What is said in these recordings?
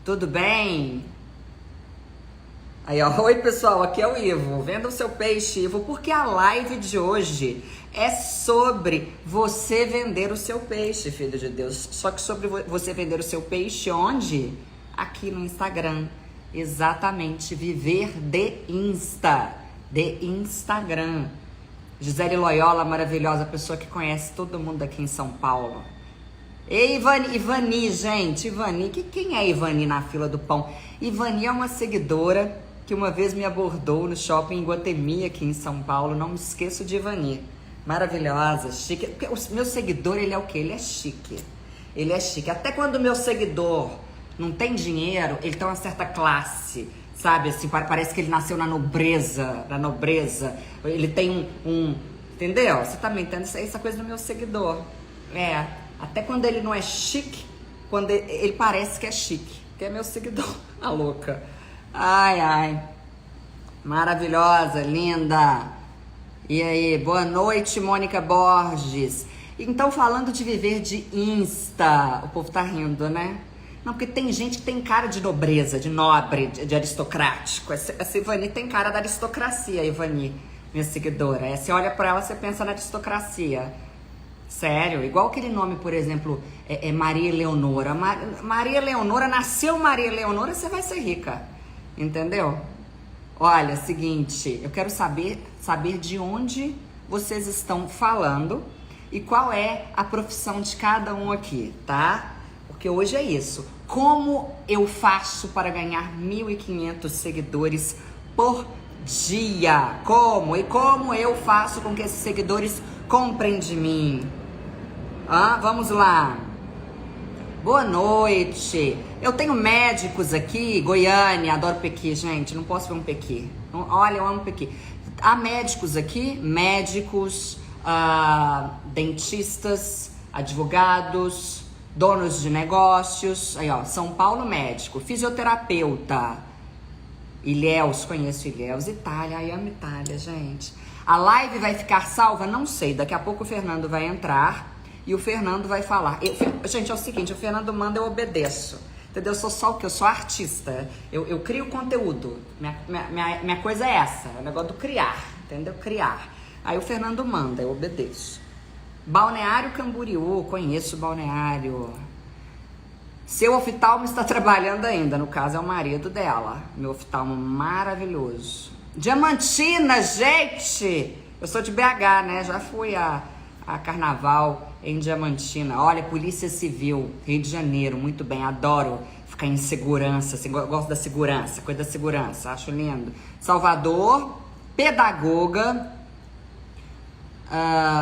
Tudo bem? Aí, ó. Oi, pessoal, aqui é o Ivo. Venda o seu peixe, Ivo, porque a live de hoje é sobre você vender o seu peixe, filho de Deus. Só que sobre você vender o seu peixe onde? Aqui no Instagram. Exatamente, viver de Insta, de Instagram. Gisele Loyola, maravilhosa, pessoa que conhece todo mundo aqui em São Paulo. Ei, Ivani, gente, Ivani, quem é Ivani na fila do pão? Ivani é uma seguidora que uma vez me abordou no shopping em Guatemi, aqui em São Paulo. Não me esqueço de Ivani. Maravilhosa, chique. Porque o meu seguidor, ele é o quê? Ele é chique. Ele é chique. Até quando o meu seguidor não tem dinheiro, ele tem uma certa classe, sabe? Assim, parece que ele nasceu na nobreza, Ele tem entendeu? Você tá me entendendo? Essa coisa do meu seguidor. Até quando ele não é chique, quando ele parece que é chique, que é meu seguidor. A louca. Ai, ai. Maravilhosa, linda. E aí, boa noite, Mônica Borges. Então, falando de viver de Insta, o povo tá rindo, né? Não, porque tem gente que tem cara de nobreza, de nobre, de aristocrático. Essa Ivani tem cara da aristocracia, Ivani, minha seguidora. Você olha pra ela, você pensa na aristocracia. Sério, igual aquele nome, por exemplo, Maria Eleonora. Maria Eleonora, nasceu Maria Eleonora, você vai ser rica, entendeu? Olha, seguinte, eu quero saber de onde vocês estão falando e qual é a profissão de cada um aqui, tá? Porque hoje é isso. Como eu faço para ganhar 1.500 seguidores por dia? Como? E como eu faço com que esses seguidores comprem de mim? Vamos lá. Boa noite. Eu tenho médicos aqui, Goiânia, adoro Pequi, gente, não posso ver um Pequi. Olha, eu amo Pequi. Há médicos aqui, dentistas, advogados, donos de negócios. Aí, ó, São Paulo, médico, fisioterapeuta. Ilhéus, conheço Ilhéus, Itália, ai, amo Itália, gente. A live vai ficar salva? Não sei, daqui a pouco o Fernando vai entrar e o Fernando vai falar. Gente, é o seguinte, o Fernando manda, eu obedeço, entendeu? Eu sou só o que? Eu sou artista, eu crio conteúdo, minha coisa é essa, é o negócio do criar, entendeu? Criar. Aí o Fernando manda, eu obedeço. Balneário Camboriú, conheço o Balneário. Seu oftalmo está trabalhando ainda, no caso é o marido dela, meu oftalmo maravilhoso. Diamantina, gente! Eu sou de BH, né? Já fui a carnaval em Diamantina. Olha, Polícia Civil, Rio de Janeiro, muito bem, adoro ficar em segurança, assim, gosto da segurança, coisa da segurança, acho lindo. Salvador, pedagoga,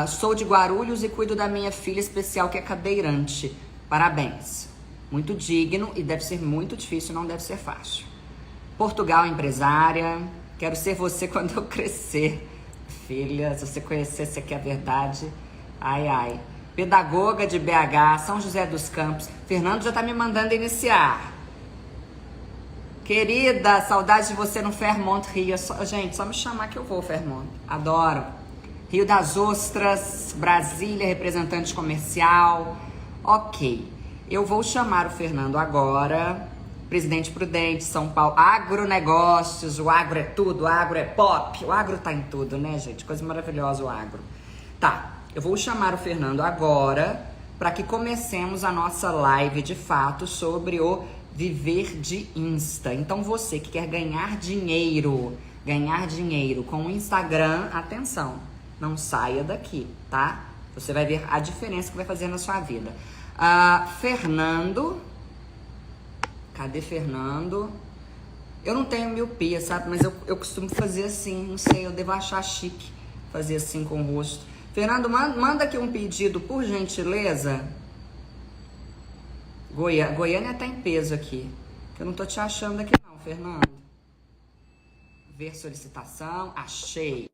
sou de Guarulhos e cuido da minha filha especial que é cadeirante. Parabéns. Muito digno e deve ser muito difícil, não deve ser fácil. Portugal, empresária. Quero ser você quando eu crescer. Filha, se você conhecesse aqui a verdade. Ai, ai. Pedagoga de BH, São José dos Campos. Fernando já tá me mandando iniciar. Querida, saudade de você no Fairmont Rio. Gente, só me chamar que eu vou, Fairmont. Adoro. Rio das Ostras, Brasília, representante comercial. Ok. Eu vou chamar o Fernando agora. Presidente Prudente, São Paulo, agronegócios, o agro é tudo, o agro é pop, o agro tá em tudo, né, gente? Coisa maravilhosa o agro. Tá, eu vou chamar o Fernando agora para que comecemos a nossa live de fato sobre o viver de Insta. Então você que quer ganhar dinheiro com o Instagram, atenção, não saia daqui, tá? Você vai ver a diferença que vai fazer na sua vida. Fernando... Cadê Fernando? Eu não tenho miopia, sabe? Mas eu costumo fazer assim, não sei, eu devo achar chique fazer assim com o rosto. Fernando, manda aqui um pedido, por gentileza. Goiânia tá em peso aqui. Eu não tô te achando aqui não, Fernando. Ver solicitação, achei.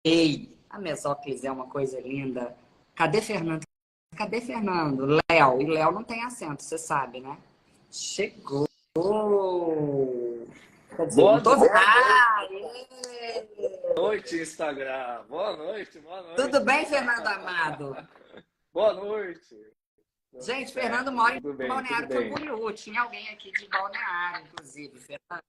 Ei, a Mesóclise é uma coisa linda. Cadê Fernando? Cadê Fernando? Léo. E Léo não tem acento, você sabe, né? Chegou. Quer dizer, Boa não tô... noite, Instagram. Boa noite, boa Tudo noite. bem, Fernando Amado? Boa noite. Gente, Fernando Certo, mora em tudo bem, tudo Balneário bem. Camboriú. Tinha alguém aqui de Balneário, inclusive. Exato,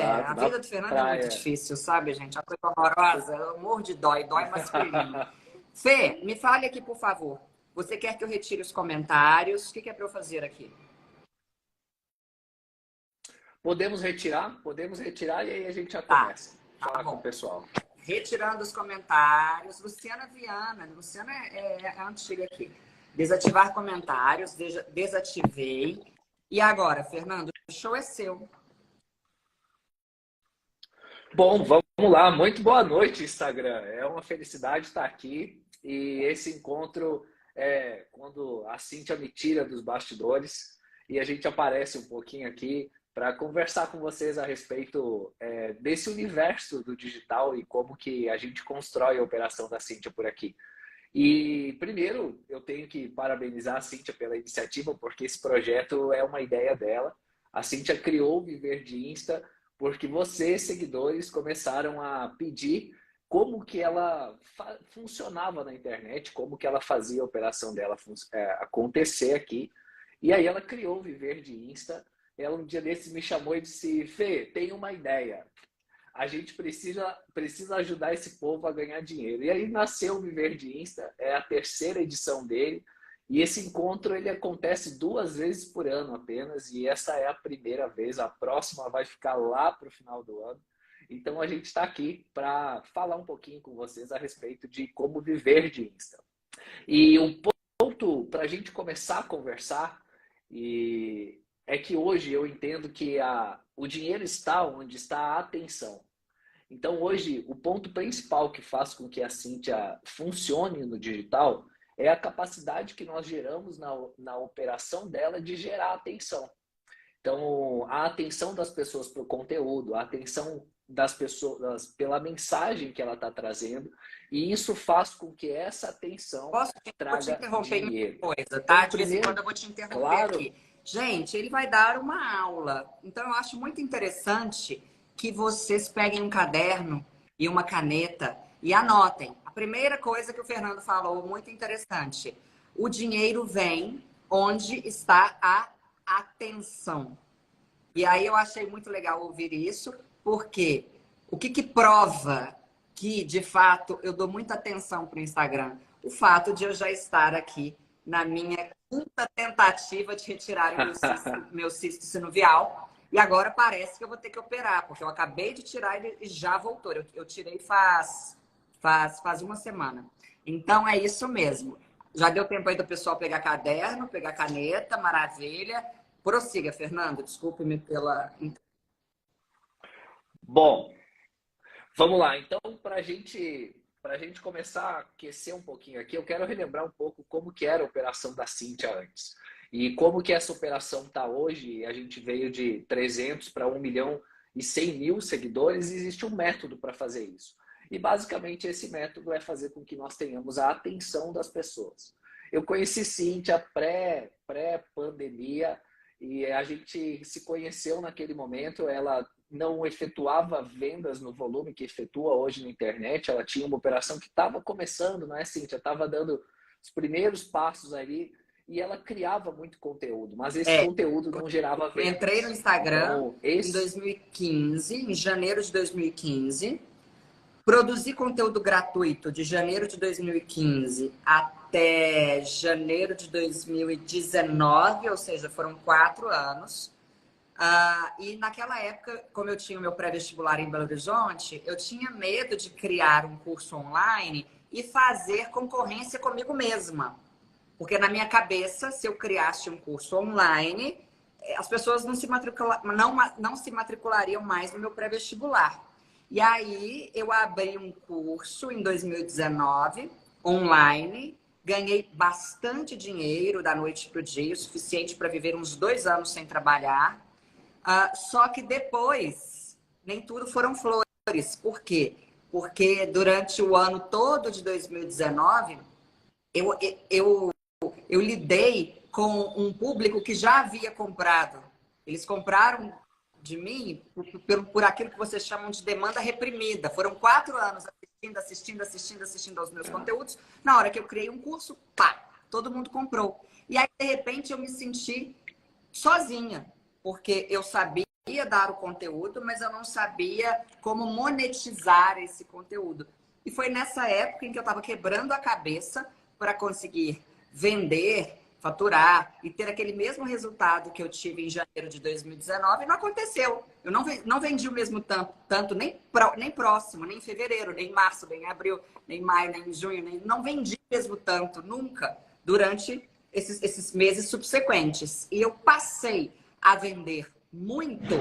A na vida do Fernando é muito praia. difícil, sabe, gente? A coisa horrorosa, eu morro de dói, dói masculino. Fê, me fale aqui, por favor. Você quer que eu retire os comentários? O que é para eu fazer aqui? Podemos retirar e aí a gente já Tá, começa. tá Falar com o bom. pessoal. Retirando os comentários. Luciana Viana. Luciana é antiga aqui. Desativar comentários. Desativei. E agora, Fernando, o show é seu. Bom, vamos lá. Muito boa noite, Instagram. É uma felicidade estar aqui. E esse encontro é quando a Cíntia me tira dos bastidores e a gente aparece um pouquinho aqui para conversar com vocês a respeito desse universo do digital e como que a gente constrói a operação da Cíntia por aqui. E primeiro eu tenho que parabenizar a Cíntia pela iniciativa, porque esse projeto é uma ideia dela. A Cíntia criou o Viver de Insta porque vocês, seguidores, começaram a pedir como que ela funcionava na internet, como que ela fazia a operação dela acontecer aqui. E aí ela criou o Viver de Insta. Ela um dia desses me chamou e disse: Fê, tem uma ideia, a gente precisa ajudar esse povo a ganhar dinheiro. E aí nasceu o Viver de Insta, é a terceira edição dele, e esse encontro ele acontece 2 vezes por ano apenas, e essa é a primeira vez, a próxima vai ficar lá para o final do ano. Então a gente está aqui para falar um pouquinho com vocês a respeito de como viver de Insta. E um ponto para a gente começar a conversar é que hoje eu entendo que o dinheiro está onde está a atenção. Então, hoje, o ponto principal que faz com que a Cynthia funcione no digital é a capacidade que nós geramos na operação dela de gerar atenção. Então, a atenção das pessoas para o conteúdo, a atenção das pessoas pela mensagem que ela está trazendo, e isso faz com que essa atenção Vou te traga interromper em dinheiro. uma coisa, Então, tá? De vez em quando primeiro, eu vou te interromper claro. aqui. Gente, ele vai dar uma aula. Então, eu acho muito interessante que vocês peguem um caderno e uma caneta e anotem. A primeira coisa que o Fernando falou, muito interessante. O dinheiro vem onde está a atenção. E aí eu achei muito legal ouvir isso, porque o que prova que, de fato, eu dou muita atenção para o Instagram? O fato de eu já estar aqui na minha quinta tentativa de retirar o meu cisto sinovial. E agora parece que eu vou ter que operar, porque eu acabei de tirar ele e já voltou. Eu tirei faz uma semana. Então é isso mesmo. Já deu tempo aí do pessoal pegar caderno, pegar caneta, maravilha. Prossiga, Fernando. Desculpe-me pela. Bom, vamos lá. Então, para gente começar a aquecer um pouquinho aqui, eu quero relembrar um pouco como que era a operação da Cynthia antes. E como que essa operação está hoje. A gente veio de 300 para 1.100.000 seguidores e existe um método para fazer isso. E basicamente esse método é fazer com que nós tenhamos a atenção das pessoas. Eu conheci Cynthia pré-pandemia e a gente se conheceu naquele momento. Ela não efetuava vendas no volume que efetua hoje na internet. Ela tinha uma operação que estava começando, não é, Cíntia? Estava dando os primeiros passos ali e ela criava muito conteúdo, mas esse É, conteúdo não gerava entrei no vendas. Instagram Então, em esse 2015, em janeiro de 2015. Produzi conteúdo gratuito de janeiro de 2015 até janeiro de 2019, ou seja, foram 4 anos. E naquela época, como eu tinha o meu pré-vestibular em Belo Horizonte, eu tinha medo de criar um curso online e fazer concorrência comigo mesma. Porque na minha cabeça, se eu criasse um curso online, as pessoas não se matriculariam mais no meu pré-vestibular. E aí eu abri um curso em 2019, online, ganhei bastante dinheiro da noite para o dia, o suficiente para viver uns 2 anos sem trabalhar. Só que depois, nem tudo foram flores. Por quê? Porque durante o ano todo de 2019, eu, eu, eu lidei com um público que já havia comprado. Eles compraram de mim por aquilo que vocês chamam de demanda reprimida. Foram 4 anos assistindo aos meus conteúdos. Na hora que eu criei um curso, pá! todo mundo comprou. E aí, de repente, eu me senti sozinha, porque eu sabia dar o conteúdo, mas eu não sabia como monetizar esse conteúdo. E foi nessa época em que eu estava quebrando a cabeça para conseguir vender, faturar e ter aquele mesmo resultado que eu tive em janeiro de 2019 e não aconteceu. Eu não vendi o mesmo tanto nem próximo, nem em fevereiro, nem em março, nem em abril, nem em maio, nem em junho, não vendi o mesmo tanto, nunca, durante esses meses subsequentes. E eu passei a vender muito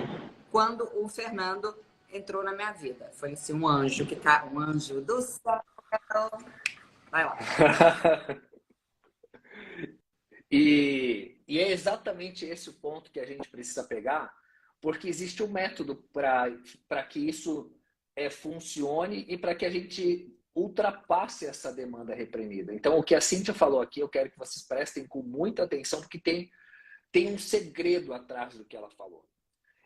quando o Fernando entrou na minha vida. Foi assim, um anjo um anjo do céu. Vai lá. E é exatamente esse o ponto que a gente precisa pegar, porque existe um método para que isso funcione e para que a gente ultrapasse essa demanda reprimida. Então, o que a Cíntia falou aqui, eu quero que vocês prestem com muita atenção, porque tem um segredo atrás do que ela falou.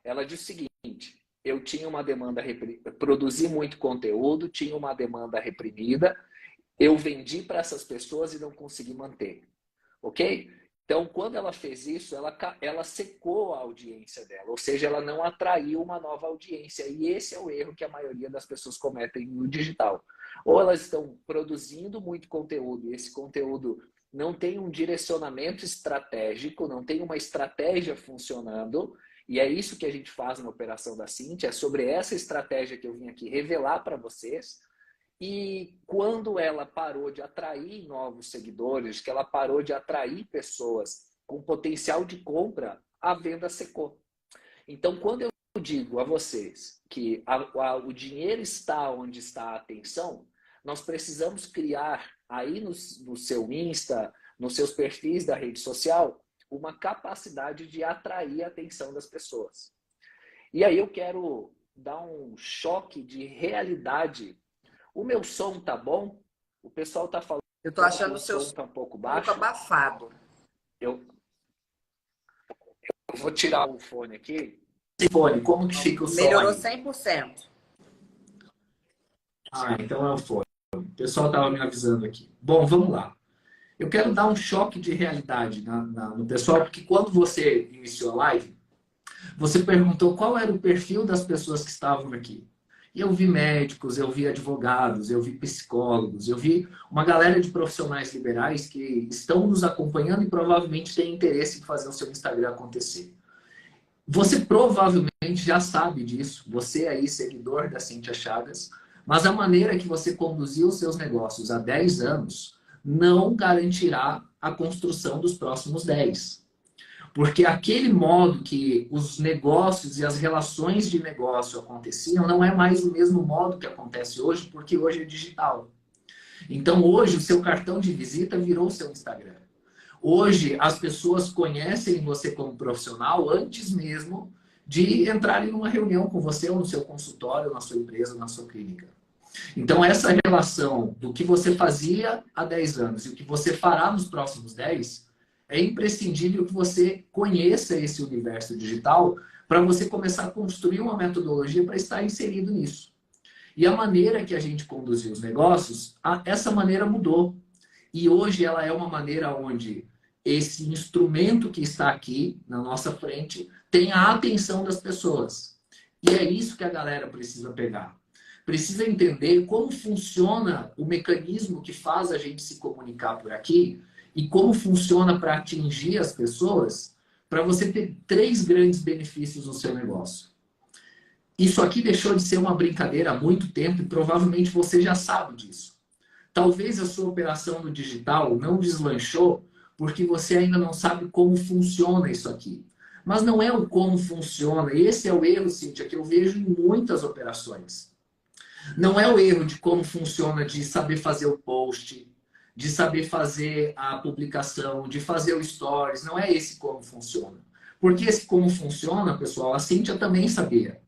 Ela disse o seguinte: eu tinha uma demanda reprimida, produzi muito conteúdo, tinha uma demanda reprimida, eu vendi para essas pessoas e não consegui manter. Ok? Então, quando ela fez isso, ela secou a audiência dela, ou seja, ela não atraiu uma nova audiência. E esse é o erro que a maioria das pessoas cometem no digital. Ou elas estão produzindo muito conteúdo e esse conteúdo não tem um direcionamento estratégico, não tem uma estratégia funcionando. E é isso que a gente faz na Operação da Cíntia, é sobre essa estratégia que eu vim aqui revelar para vocês. E quando ela parou de atrair novos seguidores, que ela parou de atrair pessoas com potencial de compra, a venda secou. Então, quando eu digo a vocês que o dinheiro está onde está a atenção, nós precisamos criar aí no seu Insta, nos seus perfis da rede social, uma capacidade de atrair a atenção das pessoas. E aí eu quero dar um choque de realidade. O meu som tá bom? O pessoal tá falando eu tô achando que o som tá um pouco baixo. Um pouco abafado. Eu vou tirar o fone aqui. Fone, como que fica o som? Melhorou aí? 100%. Ah, então é o fone. O pessoal tava me avisando aqui. Bom, vamos lá. Eu quero dar um choque de realidade no pessoal, porque quando você iniciou a live, você perguntou qual era o perfil das pessoas que estavam aqui. E eu vi médicos, eu vi advogados, eu vi psicólogos, eu vi uma galera de profissionais liberais que estão nos acompanhando e provavelmente têm interesse em fazer o seu Instagram acontecer. Você provavelmente já sabe disso, você aí, seguidor da Cíntia Chagas, mas a maneira que você conduziu os seus negócios há 10 anos não garantirá a construção dos próximos 10. Porque aquele modo que os negócios e as relações de negócio aconteciam não é mais o mesmo modo que acontece hoje, porque hoje é digital. Então hoje o seu cartão de visita virou o seu Instagram. Hoje as pessoas conhecem você como profissional antes mesmo de entrarem numa reunião com você ou no seu consultório, na sua empresa, na sua clínica. Então essa relação do que você fazia há 10 anos e o que você fará nos próximos 10, é imprescindível que você conheça esse universo digital para você começar a construir uma metodologia para estar inserido nisso. E a maneira que a gente conduziu os negócios, essa maneira mudou. E hoje ela é uma maneira onde esse instrumento que está aqui na nossa frente tem a atenção das pessoas. E é isso que a galera precisa pegar. Precisa entender como funciona o mecanismo que faz a gente se comunicar por aqui e como funciona para atingir as pessoas, para você ter 3 grandes benefícios no seu negócio. Isso aqui deixou de ser uma brincadeira há muito tempo e provavelmente você já sabe disso. Talvez a sua operação no digital não deslanchou porque você ainda não sabe como funciona isso aqui. Mas não é o como funciona. Esse é o erro, Cíntia, que eu vejo em muitas operações. Não é o erro de como funciona, de saber fazer o post, de saber fazer a publicação, de fazer o stories. Não é esse como funciona. Porque esse como funciona, pessoal, a Cíntia também sabia.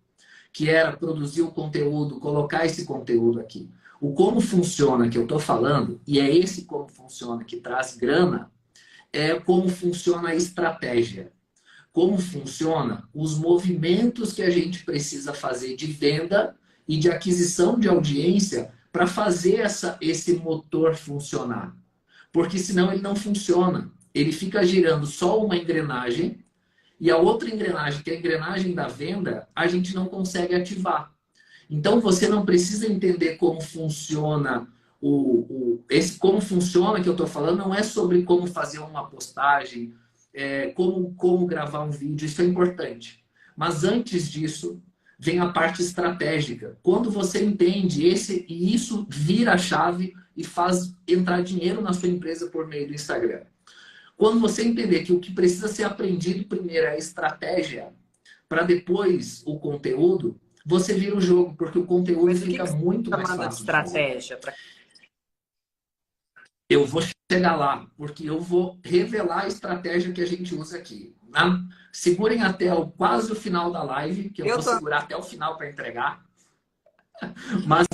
Que era produzir o conteúdo, colocar esse conteúdo aqui. O como funciona que eu estou falando, e é esse como funciona que traz grana, é como funciona a estratégia. Como funciona os movimentos que a gente precisa fazer de venda e de aquisição de audiência para fazer esse motor funcionar. porque senão ele não funciona. Ele fica girando só uma engrenagem e a outra engrenagem, que é a engrenagem da venda, a gente não consegue ativar. Então você não precisa entender como funciona como funciona que eu estou falando, não é sobre como fazer uma postagem, como gravar um vídeo, isso é importante. Mas antes disso, vem a parte estratégica. Quando você entende e isso vira a chave e faz entrar dinheiro na sua empresa por meio do Instagram. Quando você entender que o que precisa ser aprendido primeiro é a estratégia, para depois o conteúdo, você vira o jogo, porque o conteúdo Mas fica o que você muito está mais chamando de fácil de fazer. estratégia? Eu vou chegar lá, porque eu vou revelar a estratégia que a gente usa aqui. Segurem até quase o final da live, que eu vou segurar até o final para entregar. Mas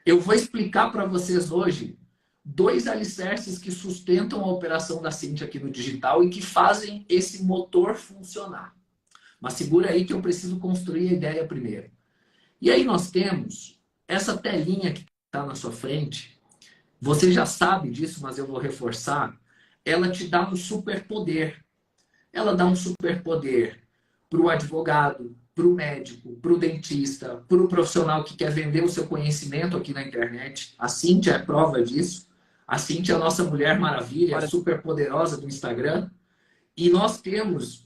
eu vou explicar para vocês hoje 2 alicerces que sustentam a operação da Cíntia aqui no digital e que fazem esse motor funcionar. Mas segura aí que eu preciso construir a ideia primeiro. E aí nós temos essa telinha que está na sua frente. Você já sabe disso, mas eu vou reforçar. Ela te dá um superpoder. Ela dá um superpoder para o advogado, para o médico, para o dentista, para o profissional que quer vender o seu conhecimento aqui na internet. A Cíntia é prova disso. A Cíntia é a nossa Mulher Maravilha, super poderosa do Instagram. E nós temos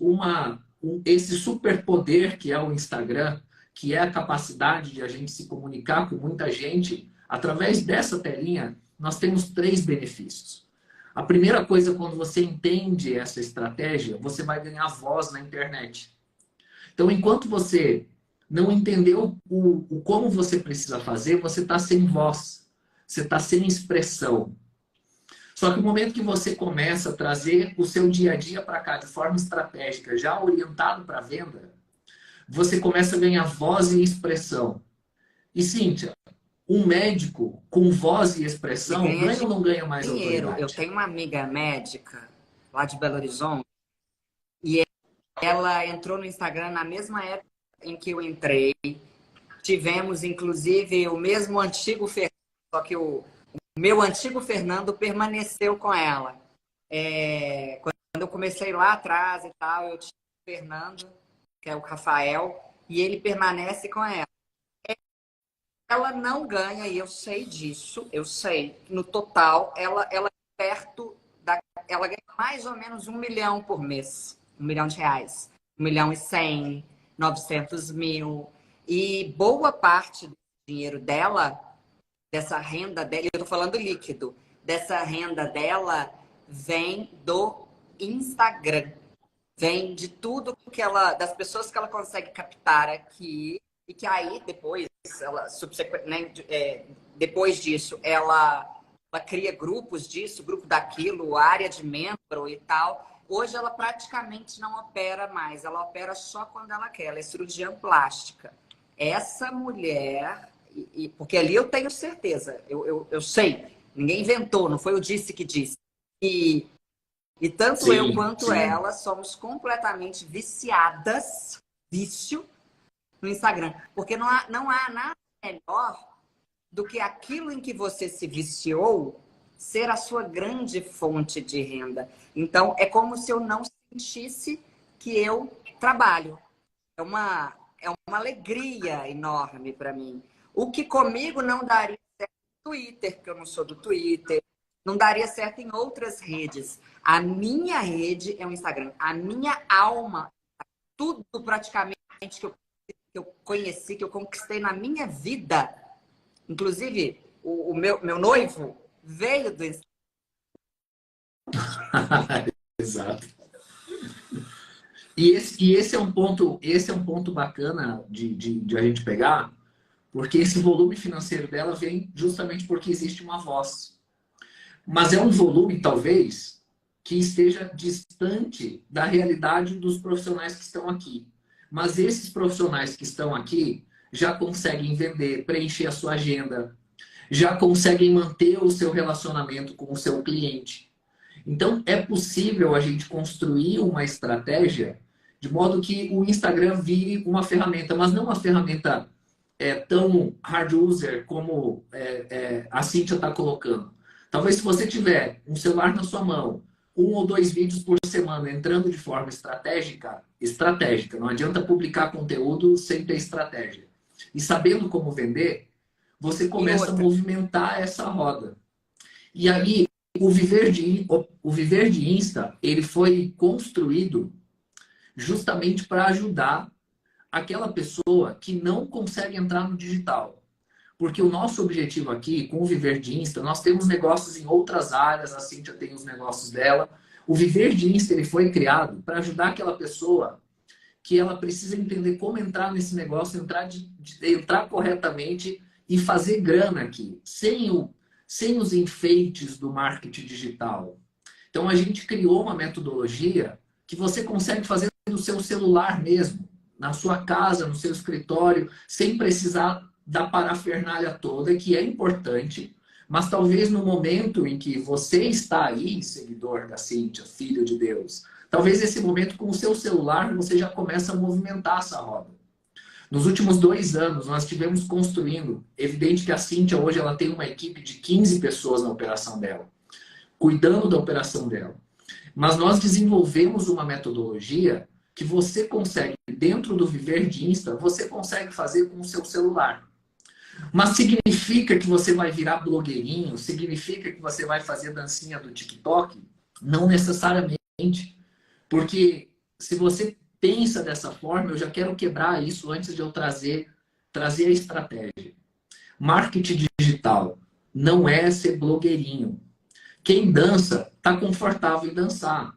esse superpoder que é o Instagram, que é a capacidade de a gente se comunicar com muita gente. Através dessa telinha, nós temos 3 benefícios. A primeira coisa, quando você entende essa estratégia, você vai ganhar voz na internet. Então, enquanto você não entendeu como você precisa fazer, você está sem voz, você está sem expressão. Só que no momento que você começa a trazer o seu dia a dia para cá de forma estratégica, já orientado para a venda, você começa a ganhar voz e expressão. E, Cíntia, um médico com voz e expressão ganha ou não ganha mais dinheiro. autoridade? Eu tenho uma amiga médica lá de Belo Horizonte e ela entrou no Instagram na mesma época em que eu entrei. Tivemos, inclusive, o mesmo antigo Fernando, só que o meu antigo Fernando permaneceu com ela. Quando eu comecei lá atrás e tal, eu tinha o Fernando, que é o Rafael, e ele permanece com ela. Ela não ganha, e eu sei disso, eu sei, no total, ela ela ganha mais ou menos 1 milhão por mês. 1 milhão de reais. 1 milhão e 100, 900 mil. E boa parte do dinheiro dela, dessa renda dela, eu tô falando líquido, dessa renda dela vem do Instagram. Vem de tudo das pessoas que ela consegue captar aqui, e que aí depois, depois disso, ela cria grupos disso, grupo daquilo, área de membro e tal. Hoje ela praticamente não opera mais, ela opera só quando ela quer, ela é cirurgiã plástica. Essa mulher, porque ali eu tenho certeza, eu sei, ninguém inventou, não foi o disse que disse. E tanto Sim, eu quanto sim. ela somos completamente viciadas, vício, no Instagram. Porque não há nada melhor do que aquilo em que você se viciou ser a sua grande fonte de renda. Então, é como se eu não sentisse que eu trabalho. É uma alegria enorme para mim. O que comigo não daria certo no Twitter, porque eu não sou do Twitter, não daria certo em outras redes. A minha rede é o Instagram. A minha alma, tudo praticamente que eu conheci, que eu conquistei na minha vida, inclusive o meu noivo veio do Instagram. Exato. E esse é um ponto bacana de a gente pegar, porque esse volume financeiro dela vem justamente porque existe uma voz. Mas é um volume, talvez, que esteja distante da realidade dos profissionais que estão aqui. Mas esses profissionais que estão aqui já conseguem vender, preencher a sua agenda, já conseguem manter o seu relacionamento com o seu cliente. Então, é possível a gente construir uma estratégia de modo que o Instagram vire uma ferramenta, mas não uma ferramenta tão hard user como a Cíntia está colocando. Talvez se você tiver um celular na sua mão, 1 ou 2 vídeos por semana entrando de forma estratégica, não adianta publicar conteúdo sem ter estratégia. E sabendo como vender, você começa a movimentar essa roda. E aí, o Viver de Insta, ele foi construído justamente para ajudar aquela pessoa que não consegue entrar no digital. Porque o nosso objetivo aqui, com o Viver de Insta, nós temos negócios em outras áreas, a Cíntia tem os negócios dela. O Viver de Insta ele foi criado para ajudar aquela pessoa que ela precisa entender como entrar nesse negócio, entrar corretamente e fazer grana aqui, sem os enfeites do marketing digital. Então a gente criou uma metodologia que você consegue fazer no seu celular mesmo, na sua casa, no seu escritório, sem precisar da parafernália toda, que é importante, mas talvez no momento em que você está aí, seguidor da Cíntia, filho de Deus, talvez esse momento com o seu celular você já começa a movimentar essa roda. Nos últimos 2 anos, nós estivemos construindo, evidente que a Cíntia hoje ela tem uma equipe de 15 pessoas na operação dela, cuidando da operação dela. Mas nós desenvolvemos uma metodologia que você consegue, dentro do Viver de Insta, você consegue fazer com o seu celular. Mas significa que você vai virar blogueirinho? Significa que você vai fazer dancinha do TikTok? Não necessariamente. Porque se você pensa dessa forma, eu já quero quebrar isso antes de eu trazer a estratégia. Marketing digital não é ser blogueirinho. Quem dança está confortável em dançar.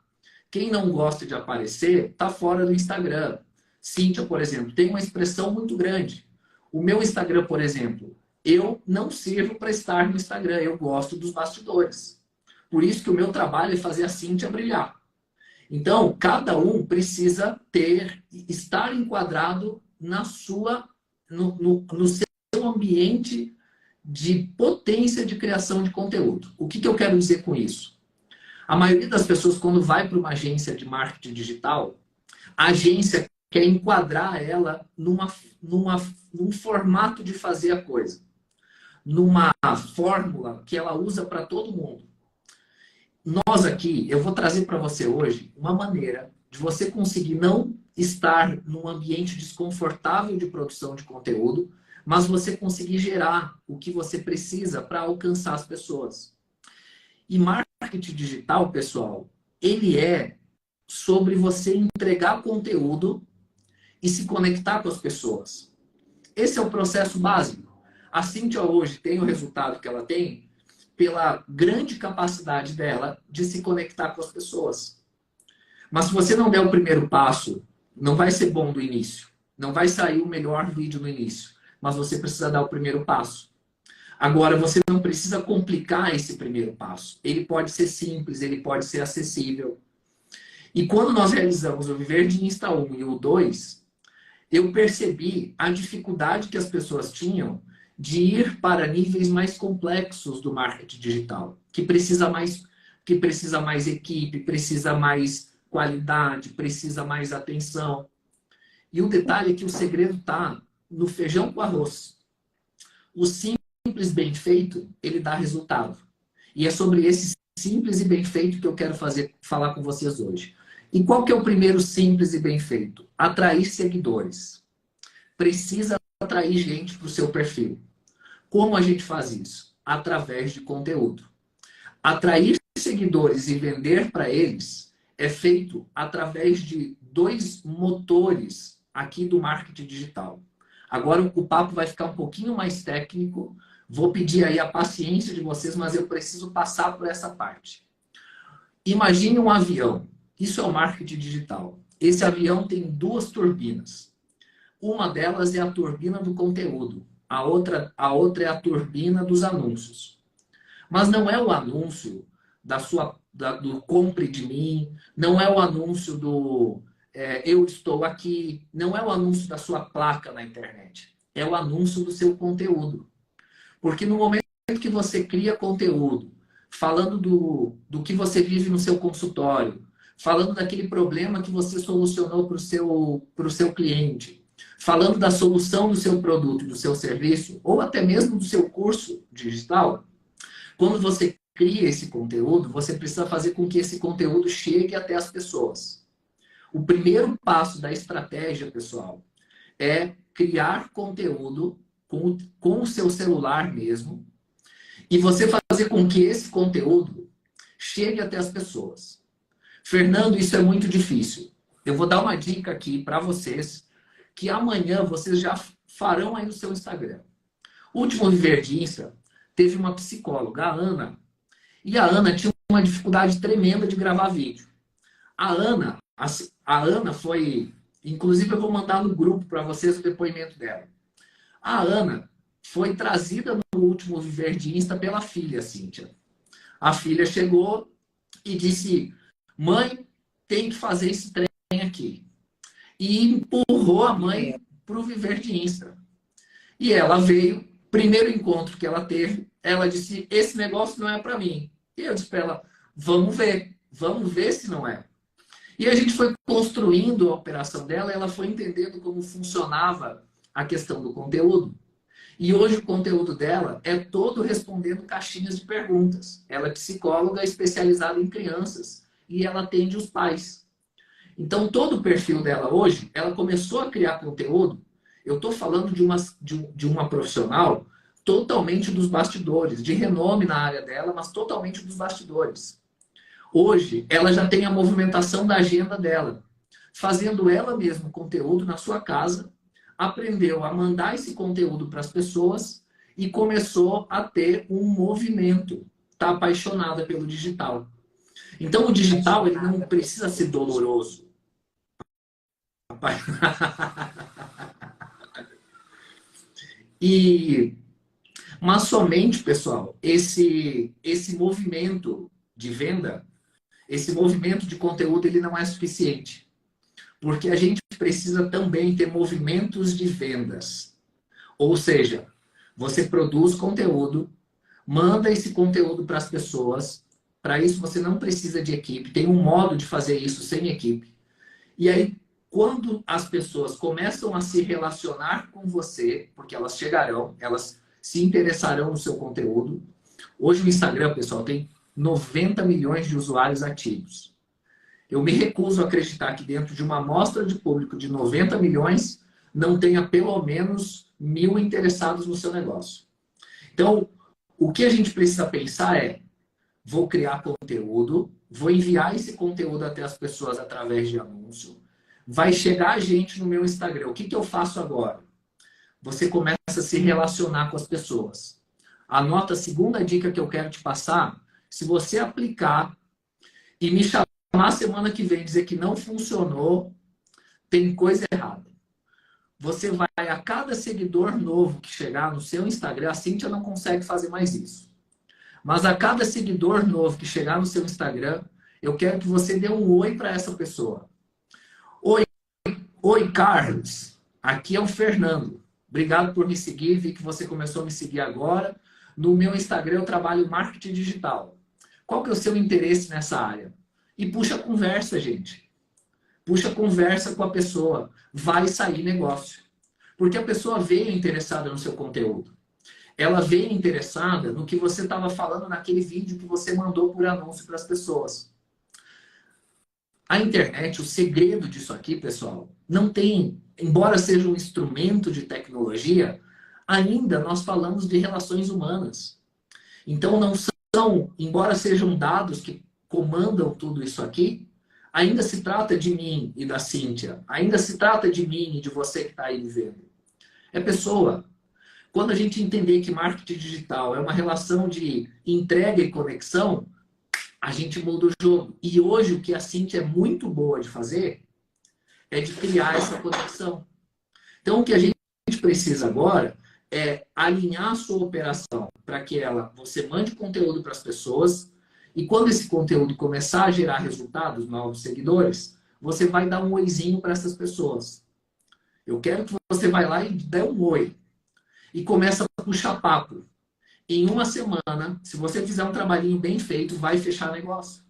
Quem não gosta de aparecer está fora do Instagram. Cíntia, por exemplo, tem uma expressão muito grande. O meu Instagram, por exemplo, eu não sirvo para estar no Instagram, eu gosto dos bastidores. Por isso que o meu trabalho é fazer a Cíntia brilhar. Então, cada um precisa estar enquadrado no seu ambiente de potência de criação de conteúdo. O que eu quero dizer com isso? A maioria das pessoas, quando vai para uma agência de marketing digital, a agência quer enquadrar ela num formato de fazer a coisa, numa fórmula que ela usa para todo mundo. Nós aqui, eu vou trazer para você hoje uma maneira de você conseguir não estar num ambiente desconfortável de produção de conteúdo, mas você conseguir gerar o que você precisa para alcançar as pessoas. E marketing digital, pessoal, ele é sobre você entregar conteúdo e se conectar com as pessoas. Esse é o processo básico. A Cíntia hoje tem o resultado que ela tem pela grande capacidade dela de se conectar com as pessoas. Mas se você não der o primeiro passo, não vai ser bom do início. Não vai sair o melhor vídeo no início. Mas você precisa dar o primeiro passo. Agora, você não precisa complicar esse primeiro passo. Ele pode ser simples, ele pode ser acessível. E quando nós realizamos o Viver de Insta 1 e o 2, eu percebi a dificuldade que as pessoas tinham de ir para níveis mais complexos do marketing digital, que precisa mais equipe, precisa mais qualidade, precisa mais atenção. E o detalhe é que o segredo está no feijão com arroz. O simples bem feito, ele dá resultado. E é sobre esse simples e bem feito que eu quero falar com vocês hoje. E qual que é o primeiro simples e bem feito? Atrair seguidores. Precisa atrair gente para o seu perfil. Como a gente faz isso? Através de conteúdo. Atrair seguidores e vender para eles é feito através de 2 motores aqui do marketing digital. Agora o papo vai ficar um pouquinho mais técnico. Vou pedir aí a paciência de vocês, mas eu preciso passar por essa parte. Imagine um avião. Isso é o marketing digital. Esse avião tem 2 turbinas. Uma delas é a turbina do conteúdo. A outra é a turbina dos anúncios. Mas não é o anúncio do compre de mim, não é o anúncio do eu estou aqui, não é o anúncio da sua placa na internet. É o anúncio do seu conteúdo. Porque no momento que você cria conteúdo, falando do que você vive no seu consultório, falando daquele problema que você solucionou para o seu cliente, falando da solução do seu produto, do seu serviço, ou até mesmo do seu curso digital, quando você cria esse conteúdo, você precisa fazer com que esse conteúdo chegue até as pessoas. O primeiro passo da estratégia, pessoal, é criar conteúdo com o seu celular mesmo e você fazer com que esse conteúdo chegue até as pessoas. Fernando, isso é muito difícil. Eu vou dar uma dica aqui para vocês que amanhã vocês já farão aí no seu Instagram. O último Viver de Insta teve uma psicóloga, a Ana, e a Ana tinha uma dificuldade tremenda de gravar vídeo. A Ana foi... Inclusive, eu vou mandar no grupo para vocês o depoimento dela. A Ana foi trazida no último Viver de Insta pela filha, Cíntia. A filha chegou e disse, mãe, tem que fazer esse trem aqui. E empurrou a mãe para o Viver de Insta. E ela veio, primeiro encontro que ela teve, ela disse, esse negócio não é para mim. E eu disse para ela, vamos ver se não é. E a gente foi construindo a operação dela, ela foi entendendo como funcionava a questão do conteúdo. E hoje o conteúdo dela é todo respondendo caixinhas de perguntas. Ela é psicóloga especializada em crianças e ela atende os pais. Então todo o perfil dela hoje, ela começou a criar conteúdo. Eu estou falando de uma profissional totalmente dos bastidores, de renome na área dela, mas totalmente dos bastidores. Hoje, ela já tem a movimentação da agenda dela, fazendo ela mesma conteúdo na sua casa, aprendeu a mandar esse conteúdo para as pessoas e começou a ter um movimento. Está apaixonada pelo digital. Então, o digital ele não precisa ser doloroso. Mas somente, pessoal, esse movimento de venda, esse movimento de conteúdo, ele não é suficiente. Porque a gente precisa também ter movimentos de vendas. Ou seja, você produz conteúdo, manda esse conteúdo para as pessoas. Para isso, você não precisa de equipe. Tem um modo de fazer isso sem equipe. E aí, quando as pessoas começam a se relacionar com você, porque elas chegarão, elas se interessarão no seu conteúdo. Hoje o Instagram, pessoal, tem 90 milhões de usuários ativos. Eu me recuso a acreditar que dentro de uma amostra de público de 90 milhões não tenha pelo menos 1.000 interessados no seu negócio. Então, o que a gente precisa pensar é, vou criar conteúdo, vou enviar esse conteúdo até as pessoas através de anúncio, vai chegar gente no meu Instagram. O que eu faço agora? Você começa a se relacionar com as pessoas. Anota a segunda dica que eu quero te passar. Se você aplicar e me chamar semana que vem e dizer que não funcionou, tem coisa errada. Você vai, a cada seguidor novo que chegar no seu Instagram, a Cíntia não consegue fazer mais isso. Mas a cada seguidor novo que chegar no seu Instagram, eu quero que você dê um oi para essa pessoa. Oi, Carlos. Aqui é o Fernando. Obrigado por me seguir. Vi que você começou a me seguir agora. No meu Instagram eu trabalho marketing digital. Qual que é o seu interesse nessa área? E puxa conversa, gente. Puxa conversa com a pessoa. Vai sair negócio. Porque a pessoa veio interessada no seu conteúdo. Ela veio interessada no que você estava falando naquele vídeo que você mandou por anúncio para as pessoas. A internet, o segredo disso aqui, pessoal, não tem, embora seja um instrumento de tecnologia, ainda nós falamos de relações humanas. Então não são, embora sejam dados que comandam tudo isso aqui, ainda se trata de mim e da Cíntia, ainda se trata de mim e de você que está aí me vendo. É pessoa. Quando a gente entender que marketing digital é uma relação de entrega e conexão, a gente muda o jogo. E hoje o que a Cíntia é muito boa de fazer é de criar essa conexão. Então o que a gente precisa agora é alinhar a sua operação para que você mande conteúdo para as pessoas e quando esse conteúdo começar a gerar resultados, novos seguidores, você vai dar um oizinho para essas pessoas. Eu quero que você vá lá e dê um oi. E começa a puxar papo. Em uma semana, se você fizer um trabalhinho bem feito, vai fechar negócio.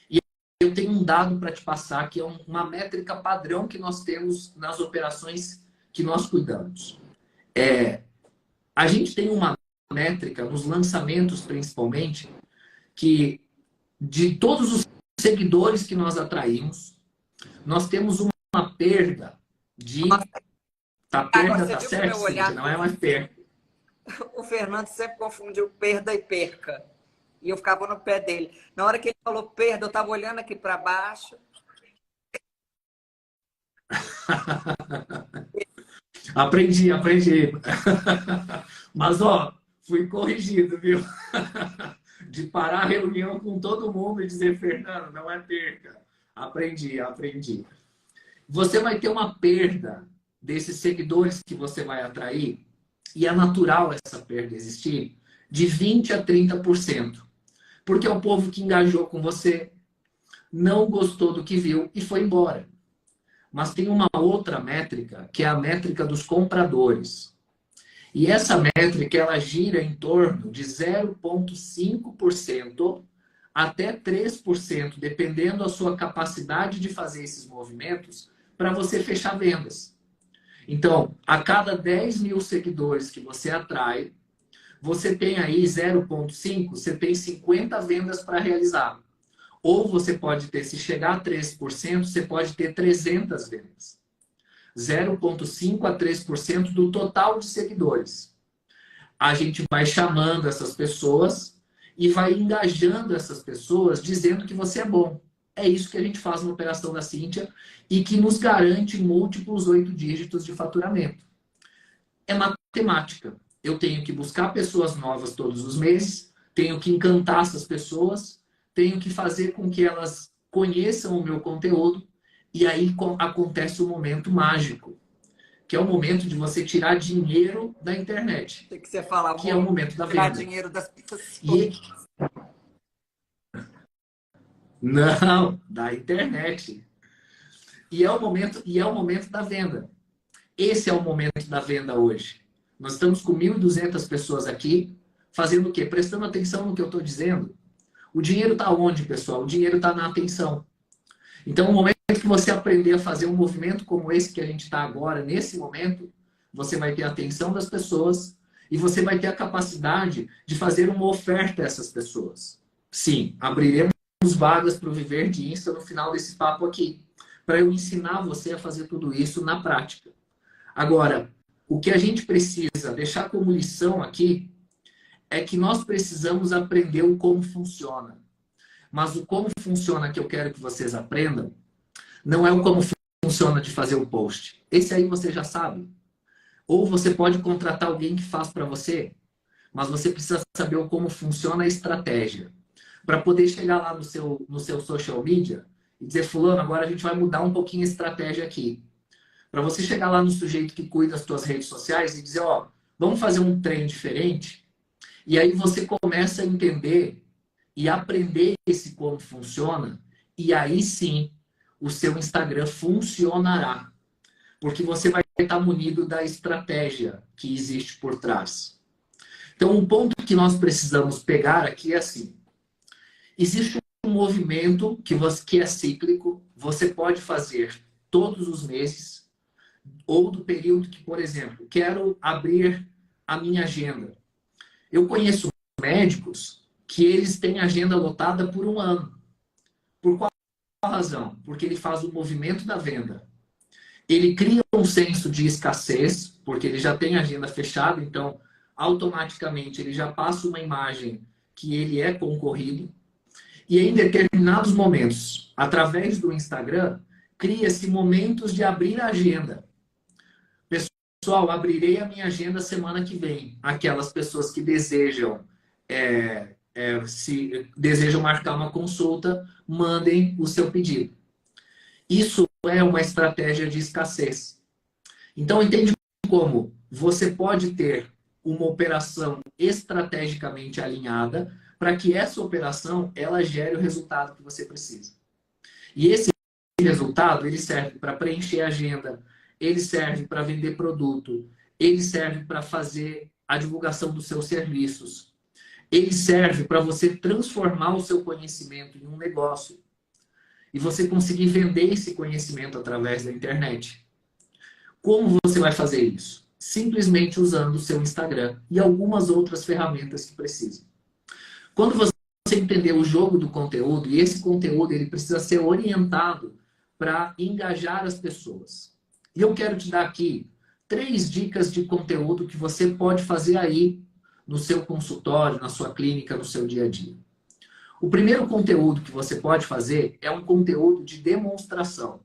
E eu tenho um dado para te passar, que é uma métrica padrão que nós temos nas operações que nós cuidamos. A gente tem uma métrica, nos lançamentos principalmente, que de todos os seguidores que nós atraímos, nós temos uma perda de... Tá, perda tá certo, Cíntia, não é mais perda. O Fernando sempre confundiu perda e perca. E eu ficava no pé dele. Na hora que ele falou perda, eu estava olhando aqui para baixo. Aprendi. Mas, ó, fui corrigido, viu? De parar a reunião com todo mundo e dizer, Fernando, não é perca. Aprendi. Você vai ter uma perda desses seguidores que você vai atrair, e é natural essa perda existir, de 20% a 30%. Porque é o povo que engajou com você, não gostou do que viu e foi embora. Mas tem uma outra métrica, que é a métrica dos compradores. E essa métrica, ela gira em torno de 0,5% até 3%, dependendo da sua capacidade de fazer esses movimentos, para você fechar vendas. Então, a cada 10 mil seguidores que você atrai, você tem aí 0,5, você tem 50 vendas para realizar. Ou você pode ter, se chegar a 3%, você pode ter 300 vendas. 0,5 a 3% do total de seguidores. A gente vai chamando essas pessoas e vai engajando essas pessoas dizendo que você é bom. É isso que a gente faz na operação da Cíntia e que nos garante múltiplos 8 dígitos de faturamento. É matemática. Eu tenho que buscar pessoas novas todos os meses, tenho que encantar essas pessoas, tenho que fazer com que elas conheçam o meu conteúdo e aí acontece o momento mágico, que é o momento de você tirar dinheiro da internet. Tem que você falar, que é o momento da venda. Tirar dinheiro das pessoas. Não, da internet. E é o momento da venda. Esse é o momento da venda hoje. Nós estamos com 1.200 pessoas aqui, fazendo o quê? Prestando atenção no que eu estou dizendo. O dinheiro está onde, pessoal? O dinheiro está na atenção. Então, o momento que você aprender a fazer um movimento como esse que a gente está agora, nesse momento, você vai ter a atenção das pessoas e você vai ter a capacidade de fazer uma oferta a essas pessoas. Sim, abriremos vagas para o Viver de Insta no final desse papo aqui, para eu ensinar você a fazer tudo isso na prática. Agora, o que a gente precisa deixar como lição aqui é que nós precisamos aprender o como funciona. Mas o como funciona que eu quero que vocês aprendam não é o como funciona de fazer o post. Esse aí você já sabe. Ou você pode contratar alguém que faz para você, mas você precisa saber o como funciona a estratégia. Para poder chegar lá no seu social media e dizer, fulano, agora a gente vai mudar um pouquinho a estratégia aqui. Para você chegar lá no sujeito que cuida das suas redes sociais e dizer, ó, vamos fazer um trem diferente. E aí você começa a entender e aprender esse como funciona. E aí sim, o seu Instagram funcionará. Porque você vai estar munido da estratégia que existe por trás. Então, um ponto que nós precisamos pegar aqui é assim. Existe um movimento que é cíclico. Você pode fazer todos os meses. Ou do período que, por exemplo, quero abrir a minha agenda. Eu conheço médicos que eles têm agenda lotada por um ano. Por qual razão? Porque ele faz o movimento da venda. Ele cria um senso de escassez, porque ele já tem agenda fechada, então automaticamente ele já passa uma imagem que ele é concorrido. E em determinados momentos, através do Instagram, cria-se momentos de abrir a agenda. Pessoal, abrirei a minha agenda semana que vem. Aquelas pessoas que desejam, se desejam marcar uma consulta, mandem o seu pedido. Isso é uma estratégia de escassez. Então, entende como você pode ter uma operação estrategicamente alinhada para que essa operação ela gere o resultado que você precisa. E esse resultado ele serve para preencher a agenda, ele serve para vender produto, ele serve para fazer a divulgação dos seus serviços, ele serve para você transformar o seu conhecimento em um negócio e você conseguir vender esse conhecimento através da internet. Como você vai fazer isso? Simplesmente usando o seu Instagram e algumas outras ferramentas que precisam. Quando você entender o jogo do conteúdo, e esse conteúdo ele precisa ser orientado para engajar as pessoas. E eu quero te dar aqui 3 dicas de conteúdo que você pode fazer aí no seu consultório, na sua clínica, no seu dia a dia. O primeiro conteúdo que você pode fazer é um conteúdo de demonstração.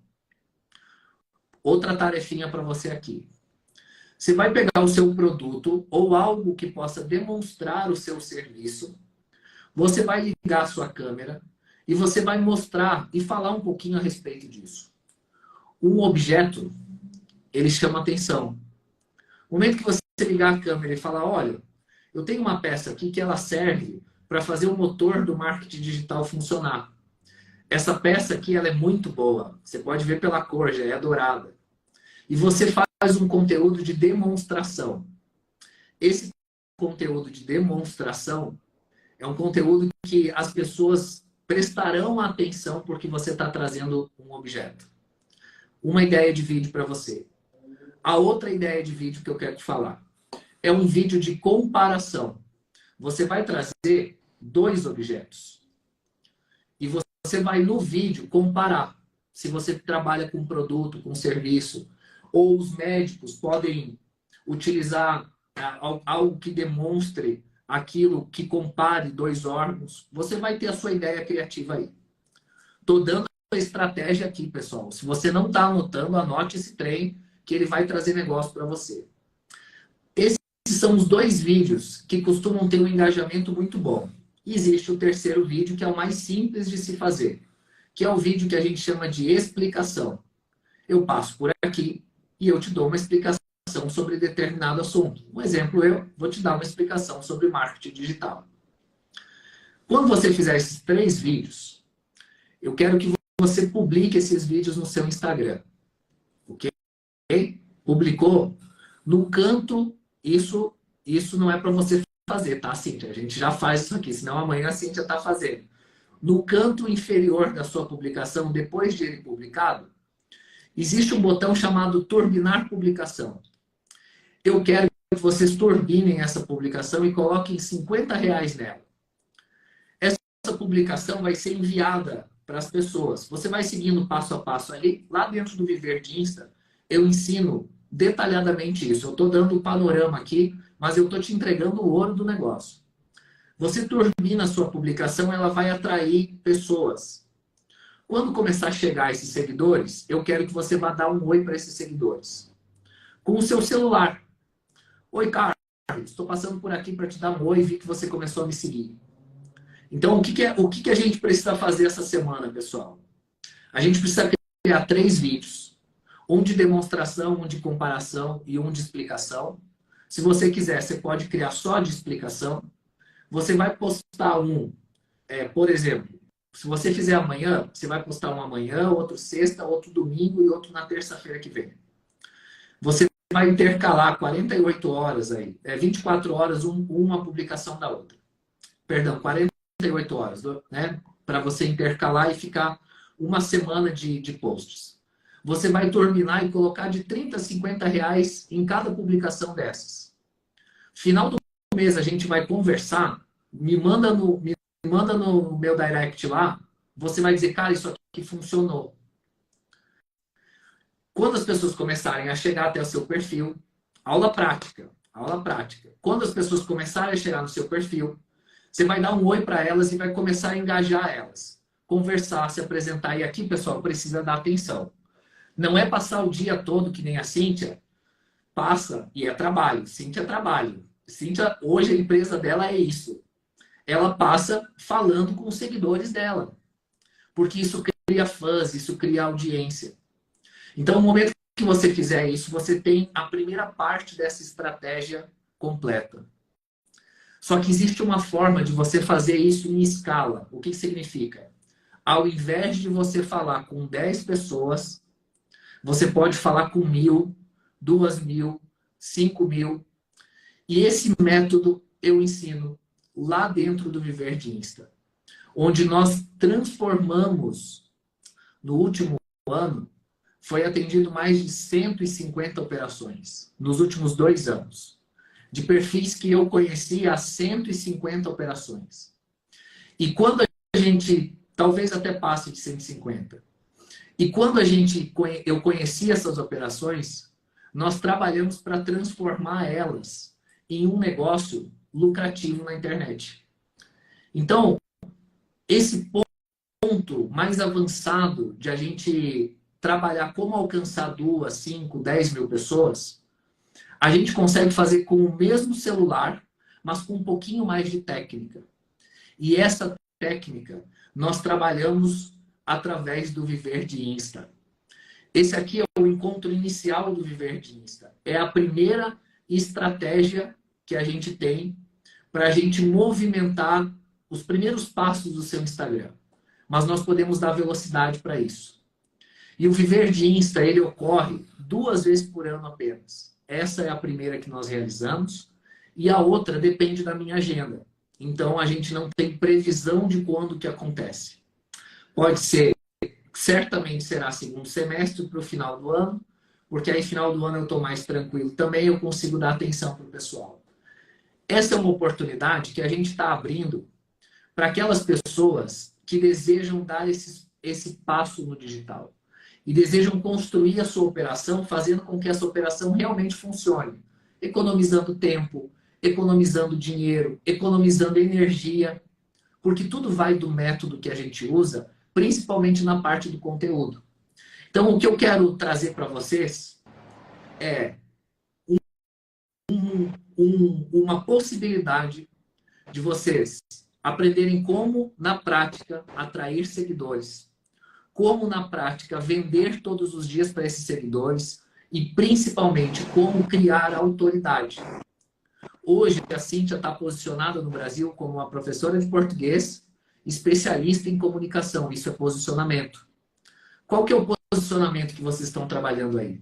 Outra tarefinha para você aqui. Você vai pegar o seu produto ou algo que possa demonstrar o seu serviço. Você vai ligar a sua câmera e você vai mostrar e falar um pouquinho a respeito disso. Um objeto, ele chama atenção. No momento que você ligar a câmera e falar, olha, eu tenho uma peça aqui que ela serve para fazer o motor do marketing digital funcionar. Essa peça aqui ela é muito boa. Você pode ver pela cor, já é dourada. E você faz um conteúdo de demonstração. Esse conteúdo de demonstração é um conteúdo que as pessoas prestarão atenção porque você está trazendo um objeto. Uma ideia de vídeo para você. A outra ideia de vídeo que eu quero te falar é um vídeo de comparação. Você vai trazer 2 objetos. E você vai no vídeo comparar. Se você trabalha com produto, com serviço, ou os médicos podem utilizar algo que demonstre aquilo, que compare 2 órgãos, você vai ter a sua ideia criativa aí. Estou dando a estratégia aqui, pessoal. Se você não está anotando, anote esse trem que ele vai trazer negócio para você. Esses são os 2 vídeos que costumam ter um engajamento muito bom. E existe o terceiro vídeo, que é o mais simples de se fazer, que é o vídeo que a gente chama de explicação. Eu passo por aqui e eu te dou uma explicação sobre determinado assunto. Um exemplo, eu vou te dar uma explicação sobre marketing digital. Quando você fizer esses 3 vídeos, eu quero que você publique esses vídeos no seu Instagram. Ok? Publicou? No canto, isso não é para você fazer, tá, Cíntia? A gente já faz isso aqui, senão amanhã a Cíntia está fazendo. No canto inferior da sua publicação, depois de ele publicado, existe um botão chamado turbinar publicação. Eu quero que vocês turbinem essa publicação e coloquem R$50 nela. Essa publicação vai ser enviada para as pessoas. Você vai seguindo passo a passo ali. Lá dentro do Viver de Insta, eu ensino detalhadamente isso. Eu estou dando o panorama aqui, mas eu estou te entregando o ouro do negócio. Você turbina a sua publicação, ela vai atrair pessoas. Quando começar a chegar esses seguidores, eu quero que você vá dar um oi para esses seguidores. Com o seu celular. Oi, Carlos, estou passando por aqui para te dar um oi e vi que você começou a me seguir. Então, o que a gente precisa fazer essa semana, pessoal? A gente precisa criar 3 vídeos. Um de demonstração, um de comparação e um de explicação. Se você quiser, você pode criar só de explicação. Você vai postar por exemplo, se você fizer amanhã, você vai postar um amanhã, outro sexta, outro domingo e outro na terça-feira que vem. Você vai intercalar 48 horas aí, 24 horas uma publicação da outra. Perdão, 48 horas, né? Para você intercalar e ficar uma semana de posts. Você vai turbinar e colocar de R$30 a R$50 em cada publicação dessas. Final do mês a gente vai conversar, me manda no meu direct lá, você vai dizer, cara, isso aqui funcionou. Quando as pessoas começarem a chegar até o seu perfil, aula prática. Quando as pessoas começarem a chegar no seu perfil, você vai dar um oi para elas e vai começar a engajar elas. Conversar, se apresentar. E aqui, pessoal, precisa dar atenção. Não é passar o dia todo que nem a Cíntia. Passa e é trabalho. Cíntia é trabalho. Cíntia, hoje a empresa dela é isso. Ela passa falando com os seguidores dela. Porque isso cria fãs, isso cria audiência. Então, no momento que você fizer isso, você tem a primeira parte dessa estratégia completa. Só que existe uma forma de você fazer isso em escala. O que significa? Ao invés de você falar com 10 pessoas, você pode falar com 1.000, 2.000, 5.000. E esse método eu ensino lá dentro do Viver de Insta, onde nós transformamos, no último ano, foi atendido mais de 150 operações, nos últimos 2 anos, de perfis que eu conheci há 150 operações. E quando a gente, talvez até passe de 150. E quando eu conheci essas operações, nós trabalhamos para transformar elas em um negócio lucrativo na internet. Então, esse ponto mais avançado de a gente trabalhar como alcançar 2, 5, 10 mil pessoas, a gente consegue fazer com o mesmo celular, mas com um pouquinho mais de técnica. E essa técnica nós trabalhamos através do Viver de Insta. Esse aqui é o encontro inicial do Viver de Insta. É a primeira estratégia que a gente tem para a gente movimentar os primeiros passos do seu Instagram. Mas nós podemos dar velocidade para isso. E o Viver de Insta, ele ocorre 2 vezes por ano apenas. Essa é a primeira que nós realizamos. E a outra depende da minha agenda. Então, a gente não tem previsão de quando que acontece. Pode ser, certamente será segundo semestre para o final do ano, porque aí final do ano eu estou mais tranquilo também, eu consigo dar atenção para o pessoal. Essa é uma oportunidade que a gente está abrindo para aquelas pessoas que desejam dar esse passo no digital e desejam construir a sua operação, fazendo com que essa operação realmente funcione, economizando tempo, economizando dinheiro, economizando energia, porque tudo vai do método que a gente usa, principalmente na parte do conteúdo. Então, o que eu quero trazer para vocês é uma possibilidade de vocês aprenderem como, na prática, atrair seguidores, como, na prática, vender todos os dias para esses seguidores e, principalmente, como criar autoridade. Hoje, a Cíntia está posicionada no Brasil como uma professora de português, especialista em comunicação. Isso é posicionamento. Qual que é o posicionamento que vocês estão trabalhando aí?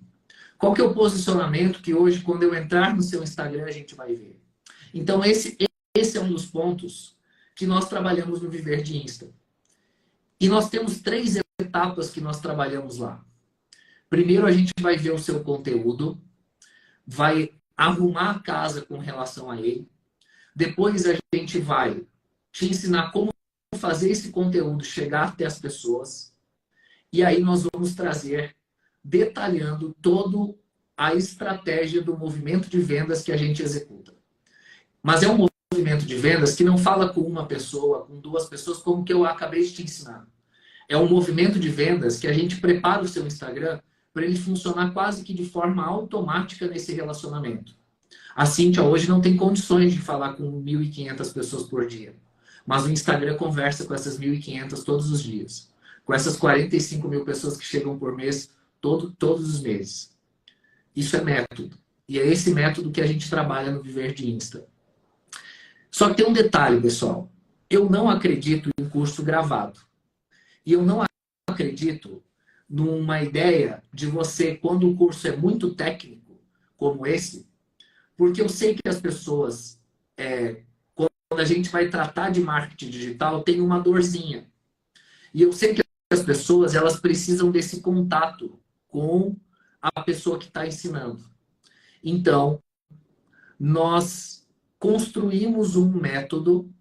Qual que é o posicionamento que hoje, quando eu entrar no seu Instagram, a gente vai ver? Então, esse é um dos pontos que nós trabalhamos no Viver de Insta. E nós temos 3 etapas que nós trabalhamos lá. Primeiro, a gente vai ver o seu conteúdo, vai arrumar a casa com relação a ele. Depois, a gente vai te ensinar como fazer esse conteúdo chegar até as pessoas. E aí nós vamos trazer, detalhando toda a estratégia do movimento de vendas que a gente executa. Mas é um movimento de vendas que não fala com uma pessoa, com 2 pessoas, como que eu acabei de te ensinar. É um movimento de vendas que a gente prepara o seu Instagram para ele funcionar quase que de forma automática nesse relacionamento. A Cíntia hoje não tem condições de falar com 1.500 pessoas por dia. Mas o Instagram conversa com essas 1.500 todos os dias. Com essas 45 mil pessoas que chegam por mês, todos os meses. Isso é método. E é esse método que a gente trabalha no Viver de Insta. Só que tem um detalhe, pessoal. Eu não acredito em curso gravado. E eu não acredito numa ideia de você, quando o curso é muito técnico, como esse, porque eu sei que as pessoas, quando a gente vai tratar de marketing digital, tem uma dorzinha. E eu sei que as pessoas, elas precisam desse contato com a pessoa que está ensinando. Então, nós construímos um método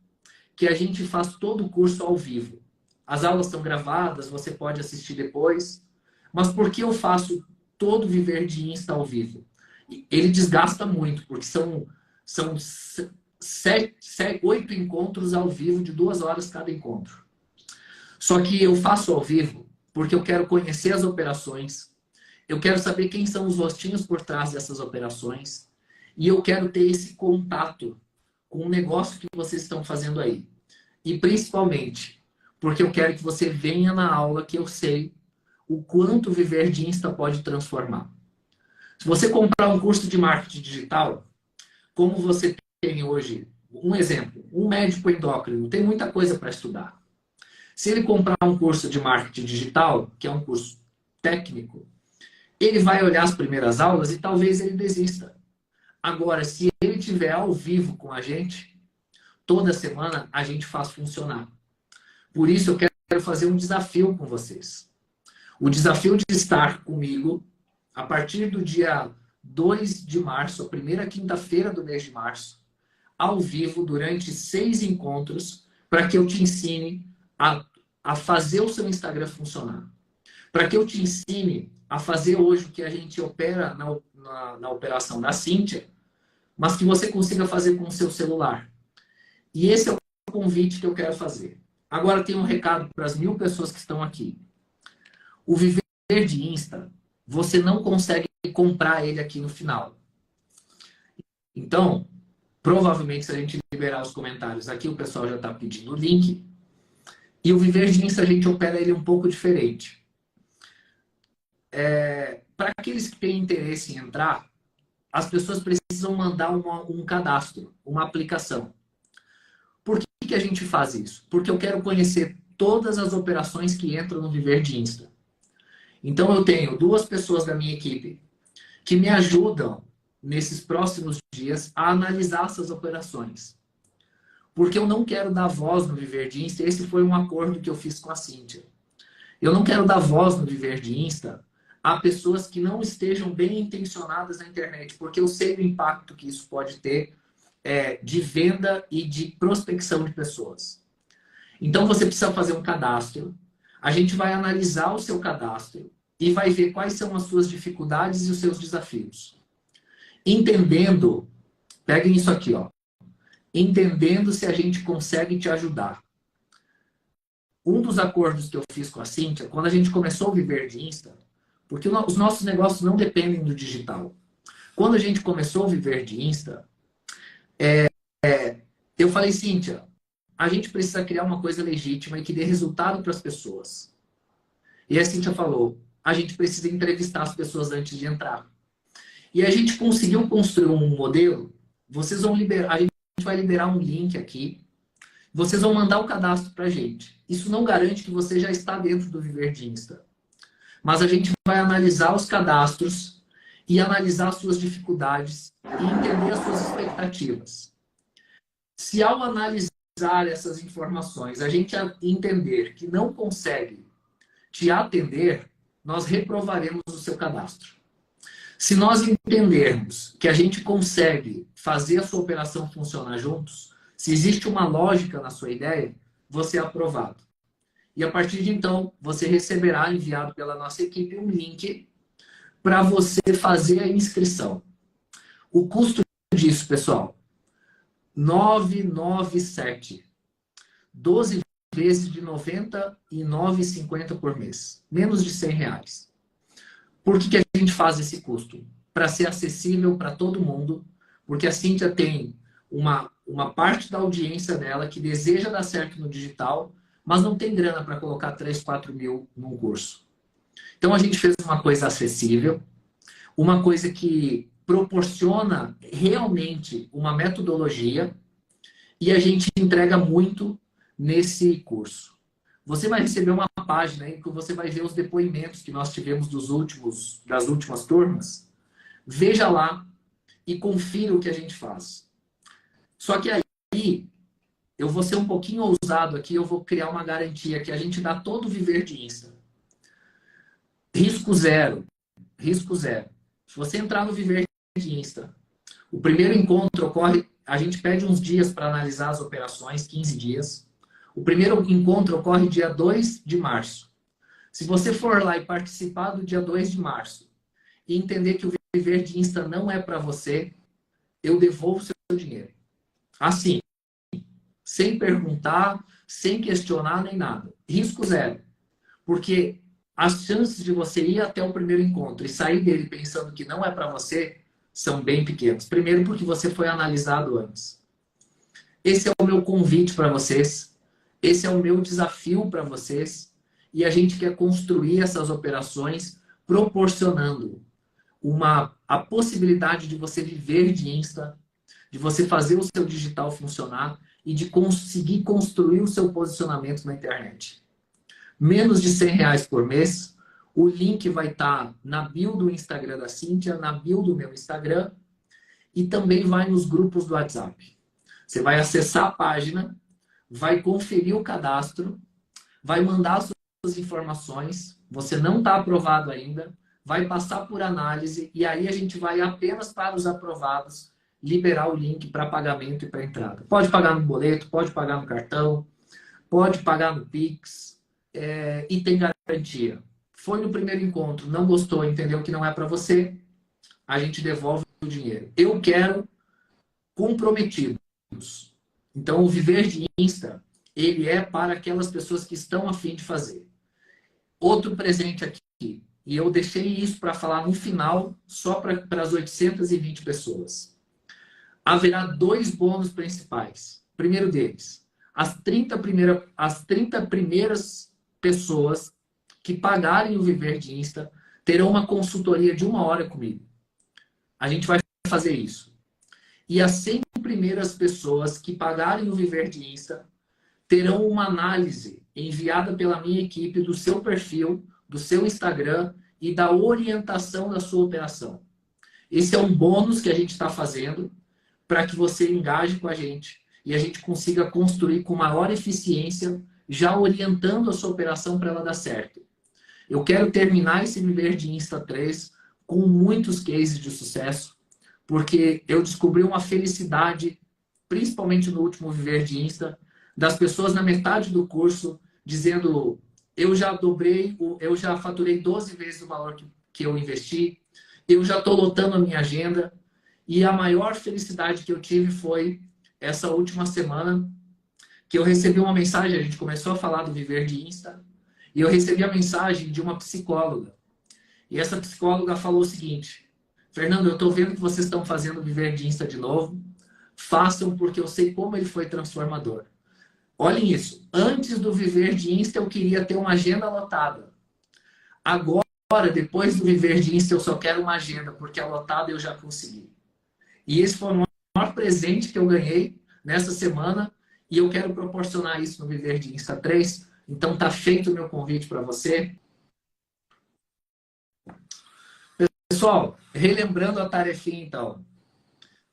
que a gente faz todo o curso ao vivo. As aulas são gravadas, você pode assistir depois. Mas por que eu faço todo o Viver de Insta ao vivo? Ele desgasta muito, porque são 8 encontros ao vivo de 2 horas cada encontro. Só que eu faço ao vivo porque eu quero conhecer as operações, eu quero saber quem são os rostinhos por trás dessas operações e eu quero ter esse contato com o negócio que vocês estão fazendo aí. E principalmente porque eu quero que você venha na aula que eu sei o quanto o Viver de Insta pode transformar. Se você comprar um curso de marketing digital, como você tem hoje, um exemplo, um médico endócrino tem muita coisa para estudar. Se ele comprar um curso de marketing digital, que é um curso técnico, ele vai olhar as primeiras aulas e talvez ele desista. Agora, se ele estiver ao vivo com a gente, toda semana a gente faz funcionar. Por isso eu quero fazer um desafio com vocês. O desafio de estar comigo a partir do dia 2 de março, a primeira quinta-feira do mês de março, ao vivo, durante 6 encontros, para que eu te ensine a fazer o seu Instagram funcionar. Para que eu te ensine a fazer hoje o que a gente opera na operação da Cíntia, mas que você consiga fazer com o seu celular. E esse é o convite que eu quero fazer. Agora tem um recado para as 1000 pessoas que estão aqui. O Viver de Insta, você não consegue comprar ele aqui no final. Então, provavelmente, se a gente liberar os comentários aqui, o pessoal já está pedindo o link. E o Viver de Insta, a gente opera ele um pouco diferente. Para aqueles que têm interesse em entrar, as pessoas precisam mandar um cadastro, uma aplicação. Por que a gente faz isso? Porque eu quero conhecer todas as operações que entram no Viver de Insta. Então, eu tenho 2 pessoas da minha equipe que me ajudam nesses próximos dias a analisar essas operações. Porque eu não quero dar voz no Viver de Insta. Esse foi um acordo que eu fiz com a Cíntia. Eu não quero dar voz no Viver de Insta a pessoas que não estejam bem intencionadas na internet, porque eu sei o impacto que isso pode ter de venda e de prospecção de pessoas. Então você precisa fazer um cadastro. A gente vai analisar o seu cadastro e vai ver quais são as suas dificuldades e os seus desafios. Entendendo, peguem isso aqui, ó. Entendendo se a gente consegue te ajudar. Um dos acordos que eu fiz com a Cíntia, quando a gente começou o Viver de Insta, porque os nossos negócios não dependem do digital. Quando a gente começou o Viver de Insta, eu falei, Cíntia, a gente precisa criar uma coisa legítima e que dê resultado para as pessoas. E a Cíntia falou, a gente precisa entrevistar as pessoas antes de entrar. E a gente conseguiu construir um modelo. Vocês vão liberar, a gente vai liberar um link aqui. Vocês vão mandar o cadastro para a gente. Isso não garante que você já está dentro do Viver de Insta. Mas a gente vai analisar os cadastros e analisar as suas dificuldades e entender as suas expectativas. Se ao analisar essas informações, a gente entender que não consegue te atender, nós reprovaremos o seu cadastro. Se nós entendermos que a gente consegue fazer a sua operação funcionar juntos, se existe uma lógica na sua ideia, você é aprovado. E a partir de então, você receberá, enviado pela nossa equipe, um link para você fazer a inscrição. O custo disso, pessoal, 997. 12 vezes de R$ 99,50 por mês. Menos de R$ 100. Por que a gente faz esse custo? Para ser acessível para todo mundo, porque a Cíntia tem uma parte da audiência dela que deseja dar certo no digital, mas não tem grana para colocar 3, 4 mil num curso. Então a gente fez uma coisa acessível, uma coisa que proporciona realmente uma metodologia e a gente entrega muito nesse curso. Você vai receber uma página em que você vai ver os depoimentos que nós tivemos das últimas turmas. Veja lá e confira o que a gente faz. Só que aí, eu vou ser um pouquinho ousado aqui, eu vou criar uma garantia que a gente dá todo o Viver de Insta. Risco zero. Risco zero. Se você entrar no Viver de Insta, o primeiro encontro ocorre, a gente pede uns dias para analisar as operações, 15 dias. O primeiro encontro ocorre dia 2 de março. Se você for lá e participar do dia 2 de março e entender que o Viver de Insta não é para você, eu devolvo o seu dinheiro. Assim, sem perguntar, sem questionar nem nada. Risco zero. Porque as chances de você ir até o primeiro encontro e sair dele pensando que não é para você são bem pequenas. Primeiro porque você foi analisado antes. Esse é o meu convite para vocês. Esse é o meu desafio para vocês. E a gente quer construir essas operações proporcionando a possibilidade de você viver de Insta, de você fazer o seu digital funcionar e de conseguir construir o seu posicionamento na internet. Menos de R$ 100 por mês. O link vai estar na bio do Instagram da Cíntia, na bio do meu Instagram e também vai nos grupos do WhatsApp. Você vai acessar a página, vai conferir o cadastro, vai mandar as suas informações, você não está aprovado ainda, vai passar por análise e aí a gente vai apenas para os aprovados liberar o link para pagamento e para entrada. Pode pagar no boleto, pode pagar no cartão, pode pagar no Pix, e tem garantia. Foi no primeiro encontro, não gostou, entendeu que não é para você, a gente devolve o dinheiro. Eu quero comprometidos. Então, o Viver de Insta, ele é para aquelas pessoas que estão a fim de fazer. Outro presente aqui, e eu deixei isso para falar no final, só para as 820 pessoas. Haverá 2 bônus principais. Primeiro deles, as 30 primeiras pessoas que pagarem o Viver de Insta terão uma consultoria de 1 hora comigo. A gente vai fazer isso. E as 100 primeiras pessoas que pagarem o Viver de Insta terão uma análise enviada pela minha equipe do seu perfil, do seu Instagram e da orientação da sua operação. Esse é um bônus que a gente está fazendo para que você engaje com a gente e a gente consiga construir com maior eficiência, já orientando a sua operação para ela dar certo. Eu quero terminar esse Viver de Insta 3 com muitos cases de sucesso, porque eu descobri uma felicidade, principalmente no último Viver de Insta, das pessoas na metade do curso dizendo: eu já dobrei, eu já faturei 12 vezes o valor que eu investi, eu já estou lotando a minha agenda. E a maior felicidade que eu tive foi essa última semana, que eu recebi uma mensagem, a gente começou a falar do Viver de Insta, e eu recebi a mensagem de uma psicóloga. E essa psicóloga falou o seguinte: Fernando, eu estou vendo que vocês estão fazendo o Viver de Insta de novo, façam, porque eu sei como ele foi transformador. Olhem isso, antes do Viver de Insta eu queria ter uma agenda lotada. Agora, depois do Viver de Insta, eu só quero uma agenda, porque a lotada eu já consegui. E esse foi o maior presente que eu ganhei nessa semana, e eu quero proporcionar isso no Viver de Insta 3. Então tá feito o meu convite para você. Pessoal, relembrando a tarefinha então.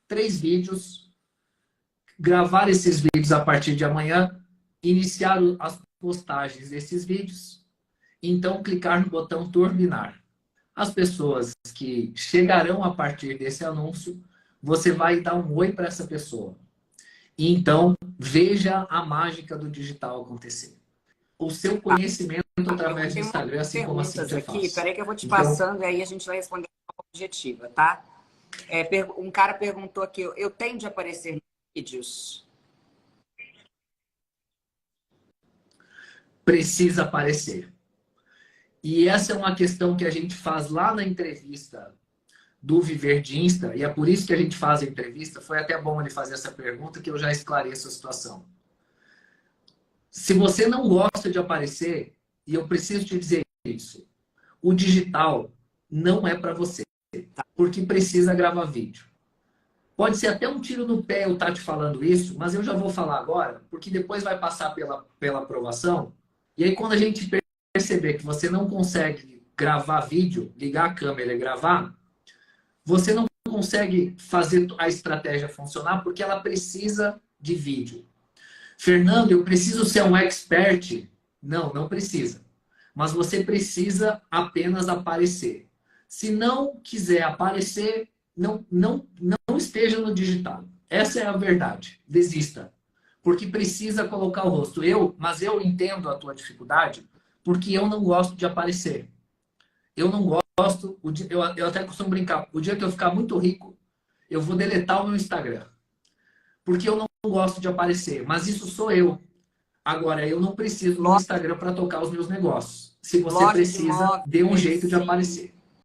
3 vídeos, gravar esses vídeos a partir de amanhã, iniciar as postagens desses vídeos, então clicar no botão turbinar. As pessoas que chegarão a partir desse anúncio, você vai dar um oi para essa pessoa. E então, veja a mágica do digital acontecer. O seu conhecimento através do Instagram, assim como a Cíntia faz. Peraí que eu vou te passando, e aí a gente vai responder de forma objetiva, tá? Um cara perguntou aqui: eu tenho de aparecer nos vídeos? Precisa aparecer. E essa é uma questão que a gente faz lá na entrevista do Viver de Insta, e é por isso que a gente faz a entrevista. Foi até bom ele fazer essa pergunta, que eu já esclareço a situação. Se você não gosta de aparecer, e eu preciso te dizer isso, o digital não é para você, porque precisa gravar vídeo. Pode ser até um tiro no pé eu estar te falando isso, mas eu já vou falar agora, porque depois vai passar pela aprovação, e aí quando a gente perceber que você não consegue gravar vídeo, ligar a câmera e gravar, você não consegue fazer a estratégia funcionar, porque ela precisa de vídeo. Fernando, eu preciso ser um expert? Não, não precisa. Mas você precisa apenas aparecer. Se não quiser aparecer, não esteja no digital. Essa é a verdade. Desista. Porque precisa colocar o rosto. Mas eu entendo a tua dificuldade, porque eu não gosto de aparecer. Eu não gosto, eu até costumo brincar, o dia que eu ficar muito rico, eu vou deletar o meu Instagram. Porque eu não gosto de aparecer, mas isso sou eu. Agora, eu não preciso do Instagram para tocar os meus negócios. Se você precisa, dê um jeito de aparecer.